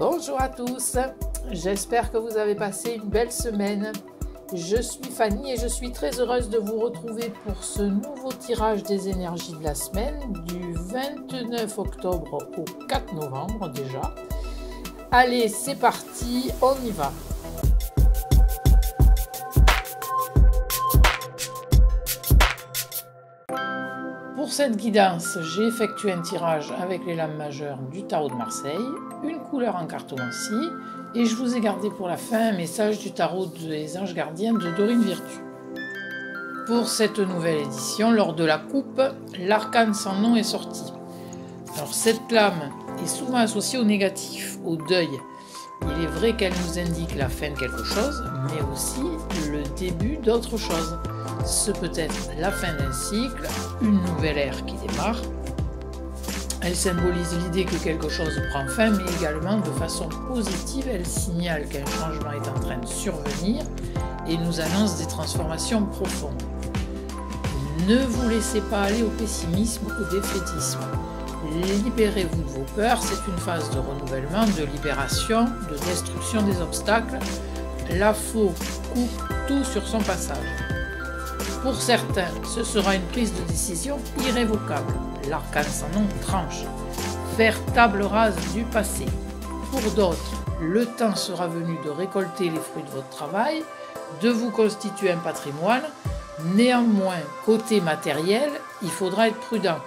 Bonjour à tous, j'espère que vous avez passé une belle semaine. Je suis Fanny et je suis très heureuse de vous retrouver pour ce nouveau tirage des énergies de la semaine du 29 octobre au 4 novembre déjà. Allez, c'est parti, on y va. Pour cette guidance, j'ai effectué un tirage avec les lames majeures du tarot de Marseille, une couleur en cartomancie, et je vous ai gardé pour la fin un message du tarot des anges gardiens de Dorine Virtue. Pour cette nouvelle édition, lors de la coupe, l'arcane sans nom est sorti. Alors cette lame est souvent associée au négatif, au deuil. Il est vrai qu'elle nous indique la fin de quelque chose, mais aussi le début d'autre chose. Ce peut être la fin d'un cycle, une nouvelle ère qui démarre. Elle symbolise l'idée que quelque chose prend fin, mais également de façon positive, elle signale qu'un changement est en train de survenir et nous annonce des transformations profondes. Ne vous laissez pas aller au pessimisme ou au défaitisme. Libérez-vous de vos peurs, c'est une phase de renouvellement, de libération, de destruction des obstacles. La faux coupe tout sur son passage. Pour certains, ce sera une prise de décision irrévocable. L'arcane sans nom tranche. Faire table rase du passé. Pour d'autres, le temps sera venu de récolter les fruits de votre travail, de vous constituer un patrimoine. Néanmoins, côté matériel, il faudra être prudent.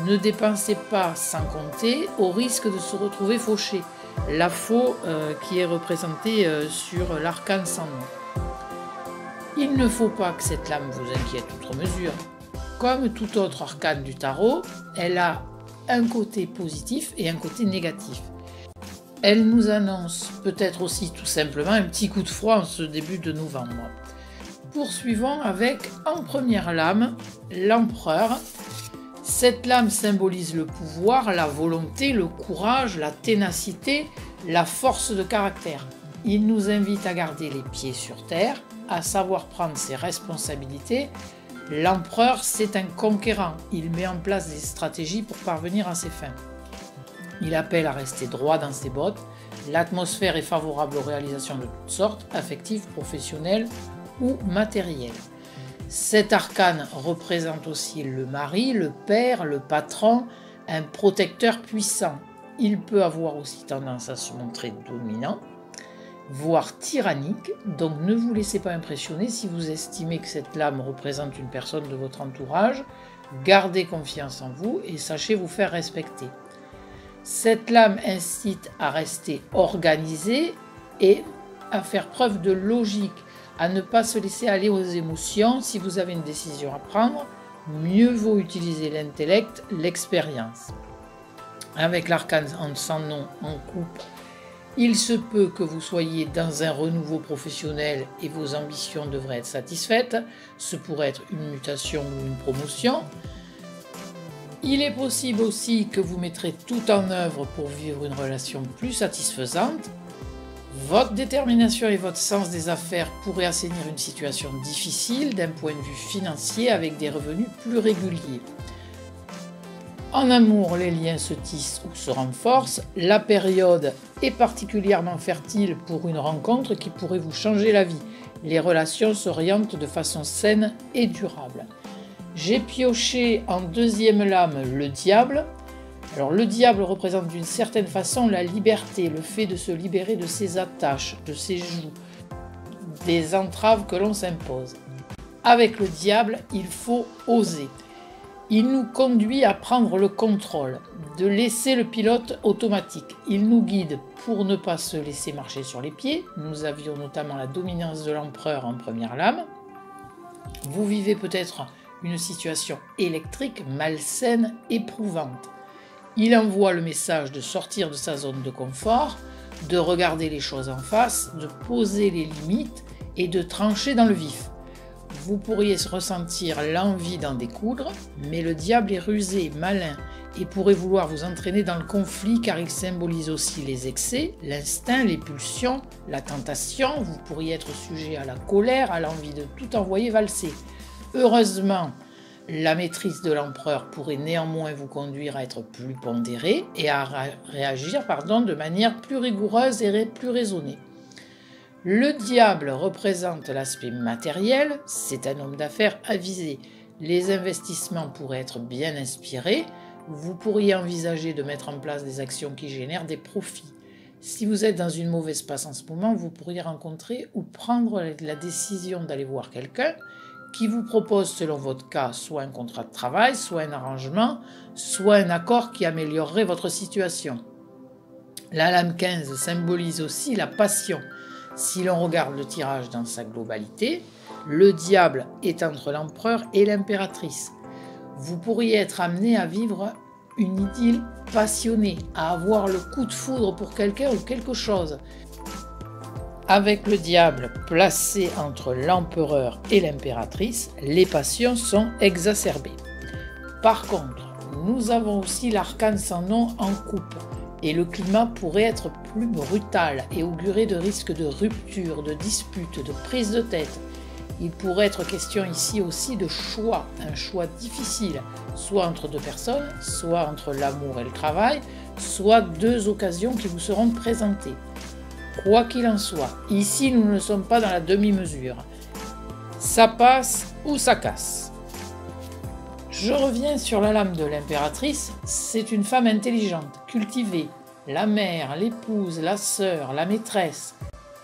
Ne dépensez pas sans compter, au risque de se retrouver fauché. La faux qui est représentée sur l'arcane sans nom. Il ne faut pas que cette lame vous inquiète outre mesure. Comme tout autre arcane du tarot, elle a un côté positif et un côté négatif. Elle nous annonce peut-être aussi tout simplement un petit coup de froid en ce début de novembre. Poursuivons avec en première lame, l'empereur. Cette lame symbolise le pouvoir, la volonté, le courage, la ténacité, la force de caractère. Il nous invite à garder les pieds sur terre, à savoir prendre ses responsabilités. L'empereur, c'est un conquérant. Il met en place des stratégies pour parvenir à ses fins. Il appelle à rester droit dans ses bottes. L'atmosphère est favorable aux réalisations de toutes sortes, affectives, professionnelles ou matérielles. Cet arcane représente aussi le mari, le père, le patron, un protecteur puissant. Il peut avoir aussi tendance à se montrer dominant, voire tyrannique, donc ne vous laissez pas impressionner si vous estimez que cette lame représente une personne de votre entourage. Gardez confiance en vous et sachez vous faire respecter. Cette lame incite à rester organisé et à faire preuve de logique, à ne pas se laisser aller aux émotions. Si vous avez une décision à prendre, mieux vaut utiliser l'intellect, l'expérience. Avec l'arcane sans nom en coupe, il se peut que vous soyez dans un renouveau professionnel et vos ambitions devraient être satisfaites. Ce pourrait être une mutation ou une promotion. Il est possible aussi que vous mettrez tout en œuvre pour vivre une relation plus satisfaisante. Votre détermination et votre sens des affaires pourraient assainir une situation difficile d'un point de vue financier avec des revenus plus réguliers. En amour, les liens se tissent ou se renforcent. La période est particulièrement fertile pour une rencontre qui pourrait vous changer la vie. Les relations s'orientent de façon saine et durable. J'ai pioché en deuxième lame le diable. Alors le diable représente d'une certaine façon la liberté, le fait de se libérer de ses attaches, de ses joues, des entraves que l'on s'impose. Avec le diable, il faut oser. Il nous conduit à prendre le contrôle, de laisser le pilote automatique. Il nous guide pour ne pas se laisser marcher sur les pieds. Nous avions notamment la dominance de l'empereur en première lame. Vous vivez peut-être une situation électrique, malsaine, éprouvante. Il envoie le message de sortir de sa zone de confort, de regarder les choses en face, de poser les limites et de trancher dans le vif. Vous pourriez ressentir l'envie d'en découdre, mais le diable est rusé, malin et pourrait vouloir vous entraîner dans le conflit car il symbolise aussi les excès, l'instinct, les pulsions, la tentation. Vous pourriez être sujet à la colère, à l'envie de tout envoyer valser. Heureusement, La maîtrise de l'empereur pourrait néanmoins vous conduire à être plus pondéré et à réagir de manière plus rigoureuse et plus raisonnée. Le diable représente l'aspect matériel, c'est un homme d'affaires avisé. Les investissements pourraient être bien inspirés, vous pourriez envisager de mettre en place des actions qui génèrent des profits. Si vous êtes dans une mauvaise passe en ce moment, vous pourriez rencontrer ou prendre la décision d'aller voir quelqu'un qui vous propose, selon votre cas, soit un contrat de travail, soit un arrangement, soit un accord qui améliorerait votre situation. La lame 15 symbolise aussi la passion. Si l'on regarde le tirage dans sa globalité, le diable est entre l'empereur et l'impératrice. Vous pourriez être amené à vivre une idylle passionnée, à avoir le coup de foudre pour quelqu'un ou quelque chose. Avec le diable placé entre l'empereur et l'impératrice, les passions sont exacerbées. Par contre, nous avons aussi l'arcane sans nom en coupe, et le climat pourrait être plus brutal et augurer de risques de rupture, de disputes, de prise de tête. Il pourrait être question ici aussi de choix, un choix difficile, soit entre deux personnes, soit entre l'amour et le travail, soit deux occasions qui vous seront présentées. Quoi qu'il en soit, ici nous ne sommes pas dans la demi-mesure. Ça passe ou ça casse. Je reviens sur la lame de l'impératrice, c'est une femme intelligente, cultivée, la mère, l'épouse, la sœur, la maîtresse.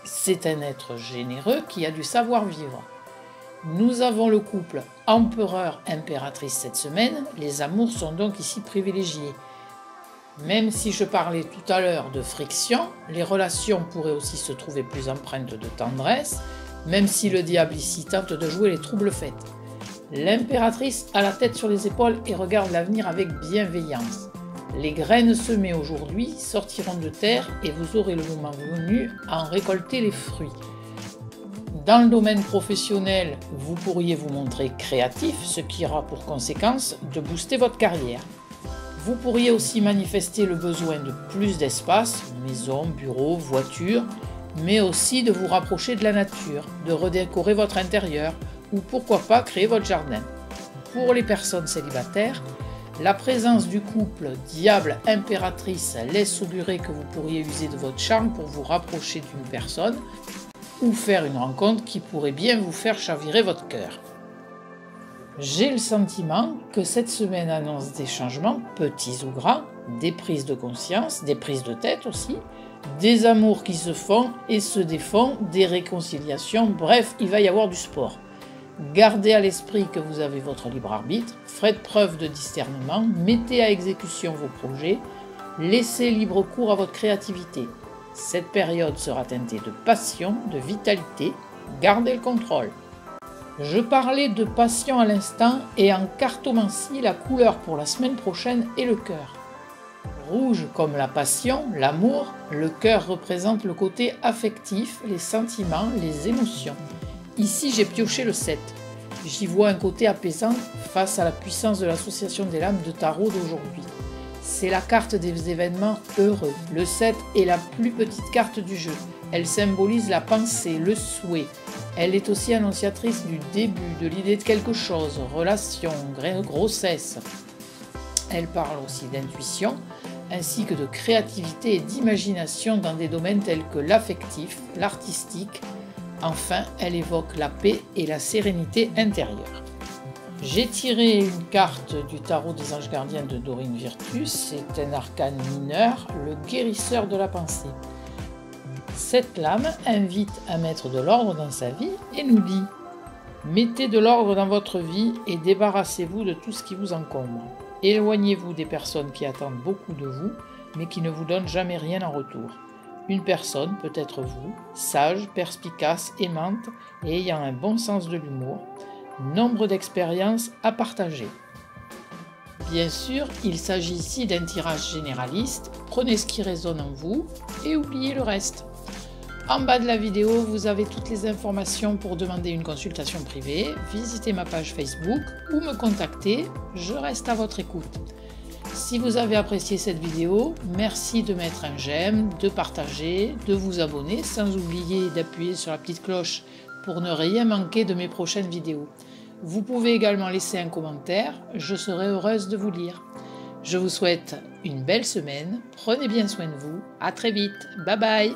C'est un être généreux qui a du savoir-vivre. Nous avons le couple empereur-impératrice cette semaine, les amours sont donc ici privilégiés. Même si je parlais tout à l'heure de friction, les relations pourraient aussi se trouver plus empreintes de tendresse, même si le diable ici tente de jouer les troubles faits. L'impératrice a la tête sur les épaules et regarde l'avenir avec bienveillance. Les graines semées aujourd'hui sortiront de terre et vous aurez le moment venu à en récolter les fruits. Dans le domaine professionnel, vous pourriez vous montrer créatif, ce qui aura pour conséquence de booster votre carrière. Vous pourriez aussi manifester le besoin de plus d'espace, maison, bureau, voiture, mais aussi de vous rapprocher de la nature, de redécorer votre intérieur ou pourquoi pas créer votre jardin. Pour les personnes célibataires, la présence du couple diable-impératrice laisse augurer que vous pourriez user de votre charme pour vous rapprocher d'une personne ou faire une rencontre qui pourrait bien vous faire chavirer votre cœur. J'ai le sentiment que cette semaine annonce des changements, petits ou grands, des prises de conscience, des prises de tête aussi, des amours qui se font et se défont, des réconciliations, bref, il va y avoir du sport. Gardez à l'esprit que vous avez votre libre arbitre, faites preuve de discernement, mettez à exécution vos projets, laissez libre cours à votre créativité. Cette période sera teintée de passion, de vitalité, gardez le contrôle. Je parlais de passion à l'instant et en cartomancie, la couleur pour la semaine prochaine est le cœur. Rouge comme la passion, l'amour, le cœur représente le côté affectif, les sentiments, les émotions. Ici j'ai pioché le 7. J'y vois un côté apaisant face à la puissance de l'association des lames de tarot d'aujourd'hui. C'est la carte des événements heureux. Le 7 est la plus petite carte du jeu. Elle symbolise la pensée, le souhait. Elle est aussi annonciatrice du début, de l'idée de quelque chose, relation, grossesse. Elle parle aussi d'intuition, ainsi que de créativité et d'imagination dans des domaines tels que l'affectif, l'artistique. Enfin, elle évoque la paix et la sérénité intérieure. J'ai tiré une carte du tarot des anges gardiens de Dorine Virtus, c'est un arcane mineur, le guérisseur de la pensée. Cette lame invite à mettre de l'ordre dans sa vie et nous dit « Mettez de l'ordre dans votre vie et débarrassez-vous de tout ce qui vous encombre. Éloignez-vous des personnes qui attendent beaucoup de vous, mais qui ne vous donnent jamais rien en retour. Une personne peut être vous, sage, perspicace, aimante et ayant un bon sens de l'humour. Nombre d'expériences à partager. » Bien sûr, il s'agit ici d'un tirage généraliste. Prenez ce qui résonne en vous et oubliez le reste. En bas de la vidéo, vous avez toutes les informations pour demander une consultation privée, visiter ma page Facebook ou me contacter, je reste à votre écoute. Si vous avez apprécié cette vidéo, merci de mettre un j'aime, de partager, de vous abonner, sans oublier d'appuyer sur la petite cloche pour ne rien manquer de mes prochaines vidéos. Vous pouvez également laisser un commentaire, je serai heureuse de vous lire. Je vous souhaite une belle semaine, prenez bien soin de vous, à très vite, bye bye.